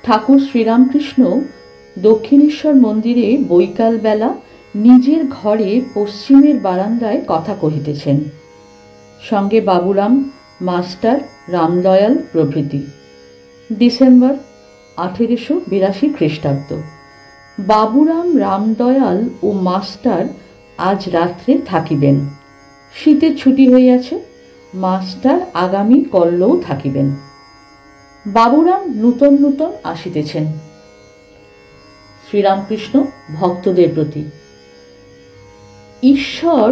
ঠাকুর শ্রীরামকৃষ্ণ দক্ষিণেশ্বর মন্দিরে বৈকালবেলা নিজের ঘরে পশ্চিমের বারান্দায় কথা কহিতেছেন, সঙ্গে বাবুরাম, মাস্টার, রামদয়াল প্রভৃতি। ডিসেম্বর 1882 খ্রিস্টাব্দ। বাবুরাম, রামদয়াল ও মাস্টার আজ রাত্রে থাকিবেন। শীতের ছুটি হইয়াছে। মাস্টার আগামী কল্যও থাকিবেন। বাবুরাম নূতন নূতন আসিতেছেন। শ্রীরামকৃষ্ণ ভক্তদের প্রতি: ঈশ্বর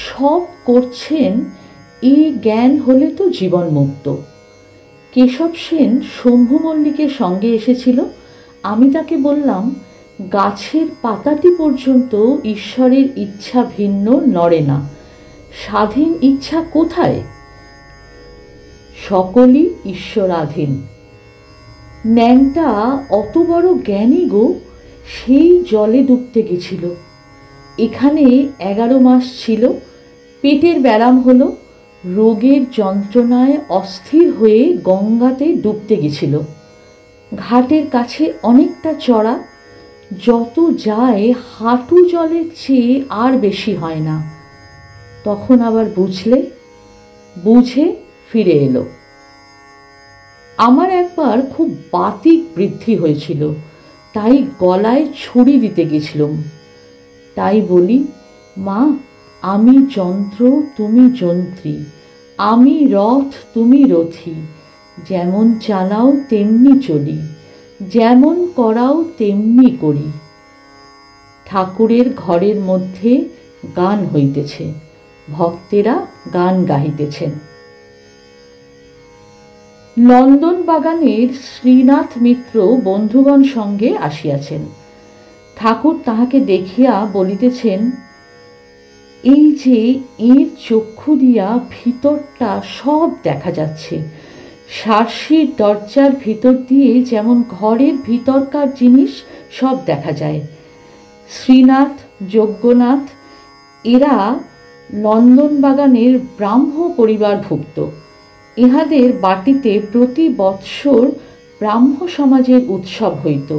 সব করছেন এই জ্ঞান হলে তো জীবন মুক্ত। কেশব সেন শম্ভু মল্লিকের সঙ্গে এসেছিল। আমি তাকে বললাম, গাছের পাতাটি পর্যন্ত ঈশ্বরের ইচ্ছা ভিন্ন নড়ে না, স্বাধীন ইচ্ছা কোথায়? সকলই ঈশ্বরাধীন। ন্যাংটা অত বড় জ্ঞানী গো, সেই জলে ডুবতে গেছিল। এখানে 11 মাস ছিল, পেটের ব্যারাম হলো, রোগের যন্ত্রণায় অস্থির হয়ে গঙ্গাতে ডুবতে গেছিল। ঘাটের কাছে অনেকটা চড়া, যত যায় হাঁটু জলের চেয়ে আর বেশি হয় না। তখন আবার বুঝে ফিরে এলো। আমার একবার খুব বাতিক বৃদ্ধি হয়েছিল, তাই গলায় ছুরি দিতে গেছিলাম। তাই বলি, মা, আমি যন্ত্র তুমি যন্ত্রী, আমি রথ তুমি রথী, যেমন চালাও তেমনি চলি, যেমন করাও তেমনি করি। ঠাকুরের ঘরের মধ্যে গান হইতেছে, ভক্তেরা গান গাহিতেছেন। নন্দন বাগানের শ্রীনাথ মিত্র বন্ধুগণ সঙ্গে আসিয়াছেন। ঠাকুর তাহাকে দেখিয়া বলিতেছেন, এই যে এর চক্ষু দিয়া ভিতরটা সব দেখা যাচ্ছে, সার্সির দরজার ভিতর দিয়ে যেমন ঘরের ভিতরকার জিনিস সব দেখা যায়। শ্রীনাথ, যজ্ঞনাথ এরা নন্দন বাগানের ব্রাহ্ম পরিবারভুক্ত। ইহাদের বাটিতে প্রতি বৎসর ব্রাহ্ম সমাজের উৎসব হইত।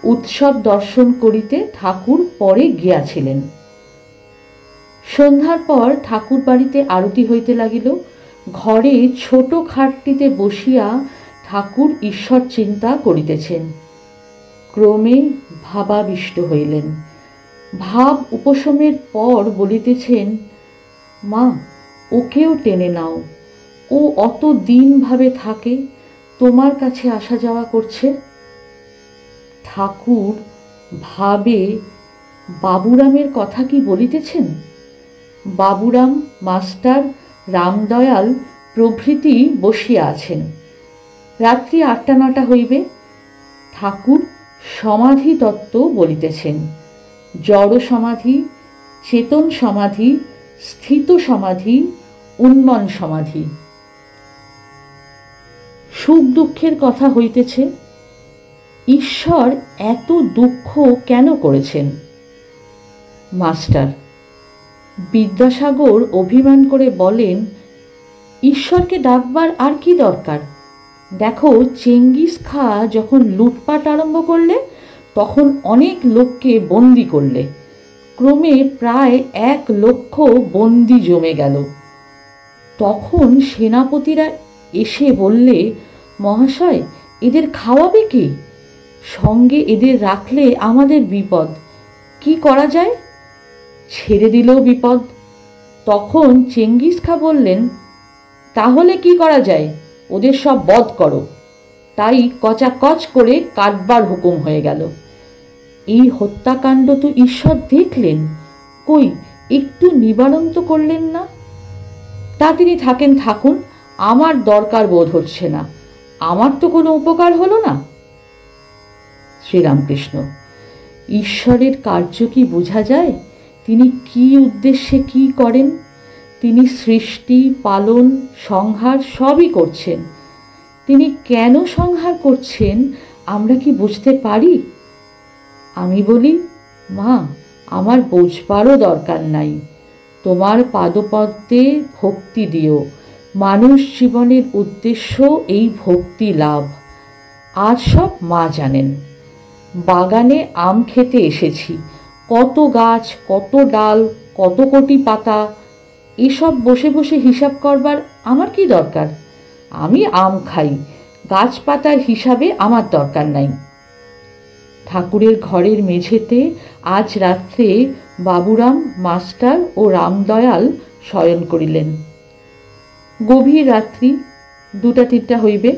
উৎসব দর্শন করিতে ঠাকুর পরে গিয়াছিলেন। সন্ধ্যার পর ঠাকুর বাড়িতে আরতি হইতে লাগিল। ঘরে ছোট খাটটিতে বসিয়া ঠাকুর ঈশ্বর চিন্তা করিতেছেন। ক্রমে ভাবাবিষ্ট হইলেন। ভাব উপশমের পর বলিতেছেন, মা, ওকেও টেনে নাও, ও অত দিন ভাবে থাকে, তোমার কাছে আসা যাওয়া করছে। ঠাকুর ভাবে বাবুরামের কথা কি বলিতেছেন। বাবুরাম, মাস্টার, রামদয়াল প্রভৃতি বসিয়া আছেন। রাত্রি 8-9 হইবে। ঠাকুর সমাধি তত্ত্ব বলিতেছেন। জড় সমাধি, চেতন সমাধি, স্থিত সমাধি, উন্মন সমাধি। সুখ দুঃখের কথা হইতেছে। ঈশ্বর এত দুঃখ কেন করেছেন? মাস্টার: বিদ্যাসাগর অভিমান করে বলেন, ঈশ্বরকে ডাকবার আর কি দরকার? দেখো, চেঙ্গিস খা যখন লুটপাট আরম্ভ করলে, তখন অনেক লোককে বন্দি করলে। ক্রমে প্রায় 1 লক্ষ বন্দি জমে গেল। তখন সেনাপতিরা এসে বললে, মহাশয়, এদের খাওয়াবে কে? সঙ্গে এদের রাখলে আমাদের বিপদ, কি করা যায়? ছেড়ে দিলেও বিপদ। তখন চেঙ্গিস খা বললেন, তাহলে কি করা যায়? ওদের সব বধ করো। তাই কচাকচ করে কাটবার হুকুম হয়ে গেল। এই হত্যাকাণ্ড তো ঈশ্বর দেখলেন, কই একটু নিবারণ তো করলেন না। তা তিনি থাকুন, আমার দরকার বোধ হচ্ছে না, আমার তো কোনো উপকার হলো না। শ্রীরামকৃষ্ণ: ঈশ্বরের কার্য কি বোঝা যায়? তিনি কি উদ্দেশ্যে কি করেন? তিনি সৃষ্টি, পালন, সংহার সবই করছেন। তিনি কেন সংহার করছেন আমরা কি বুঝতে পারি? আমি বলি, মা, আমার বোঝবারও দরকার নাই। তোমার পাদপদ্মে ভক্তি দিও। মানুষ জীবনের উদ্দেশ্য এই ভক্তি লাভ। আজ সব মা জানেন। বাগানে আম খেতে এসেছি, কত গাছ, কত ডাল, কত কোটি পাতা, এসব বসে বসে হিসাব করবার আমার কি দরকার? আমি আম খাই, গাছপাতার হিসাবে আমার দরকার নাই। ঠাকুরের ঘরের মেঝেতে আজ রাত্রে বাবুরাম মাস্টার ও রামদয়াল শয়ন করিলেন। গভীর রাত্রি, 2টা-3টা হইবে।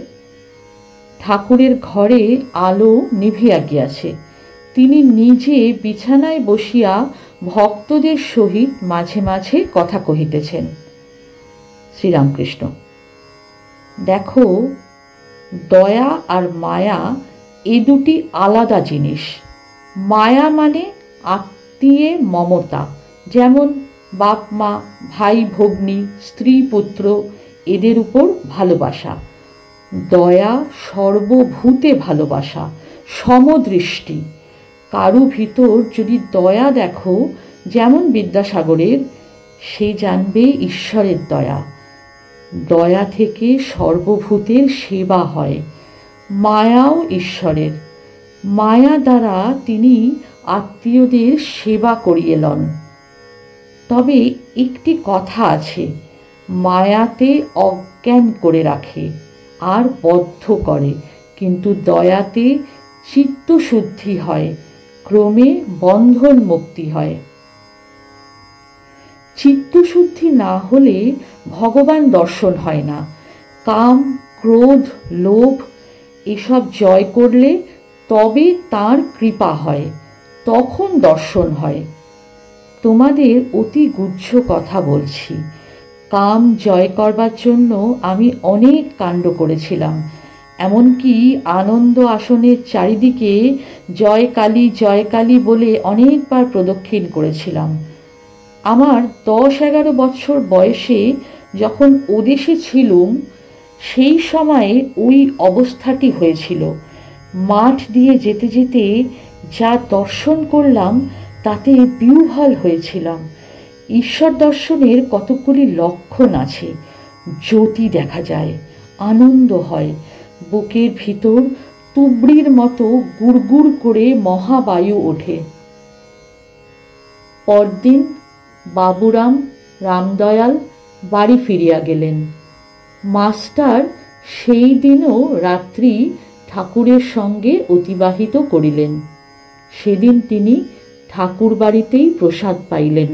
ঠাকুরের ঘরে আলো নিভিয়া গিয়াছে। তিনি নিজে বিছানায় বসিয়া ভক্তদের সহিত মাঝে মাঝে কথা কহিতেছেন। শ্রীরামকৃষ্ণ। দেখো, দয়া আর মায়া এ দুটি আলাদা জিনিস। মায়া মানে আত্মীয়ে মমতা, যেমন বাপ মা, ভাই ভগ্নী, স্ত্রী পুত্র, এদের উপর ভালোবাসা। দয়া সর্বভূতে ভালোবাসা, সমদৃষ্টি। কারু ভিতর যদি দয়া দেখো, যেমন বিদ্যাসাগরের, সে জানবে ঈশ্বরের দয়া। দয়া থেকে সর্বভূতের সেবা হয়। মায়াও ঈশ্বরের। মায়া দ্বারা তিনি আত্মীয়দের সেবা করিয়ে লন। তবে একটি কথা আছে, মায়াতে অজ্ঞান করে রাখে আর বদ্ধ করে, কিন্তু দয়াতে চিত্তশুদ্ধি হয়, ক্রমে বন্ধন মুক্তি হয়। চিত্তশুদ্ধি না হলে ভগবান দর্শন হয় না। কাম, ক্রোধ, লোভ এসব জয় করলে তবে তার কৃপা হয়, তখন দর্শন হয়। তোমাদের অতি গুহ্য কথা বলছি। কাম জয় করবার জন্য আমি অনেক কাণ্ড করেছিলাম, এমনকি আনন্দ আসনের চারিদিকে জয় কালী জয় কালী বলে অনেকবার প্রদক্ষিণ করেছিলাম। আমার 10-11 বছর বয়সে যখন ওদেশে ছিলুম, সেই সময়ে ওই অবস্থাটি হয়েছিল। মাঠ দিয়ে যেতে যেতে যা দর্শন করলাম তাতে বিহ্বল হয়েছিলাম। ঈশ্বর দর্শনের কতকগুলি লক্ষণ আছে। জ্যোতি দেখা যায়, আনন্দ হয়, বুকের ভিতর তুবড়ির মতো গুড়গুড় করে মহাবায়ু ওঠে। পরদিন বাবুরাম, রামদয়াল বাড়ি ফিরিয়া গেলেন। মাস্টার সেই দিনও রাত্রি ঠাকুরের সঙ্গে অতিবাহিত করিলেন। সেদিন তিনি ঠাকুর বাড়িতেই প্রসাদ পাইলেন।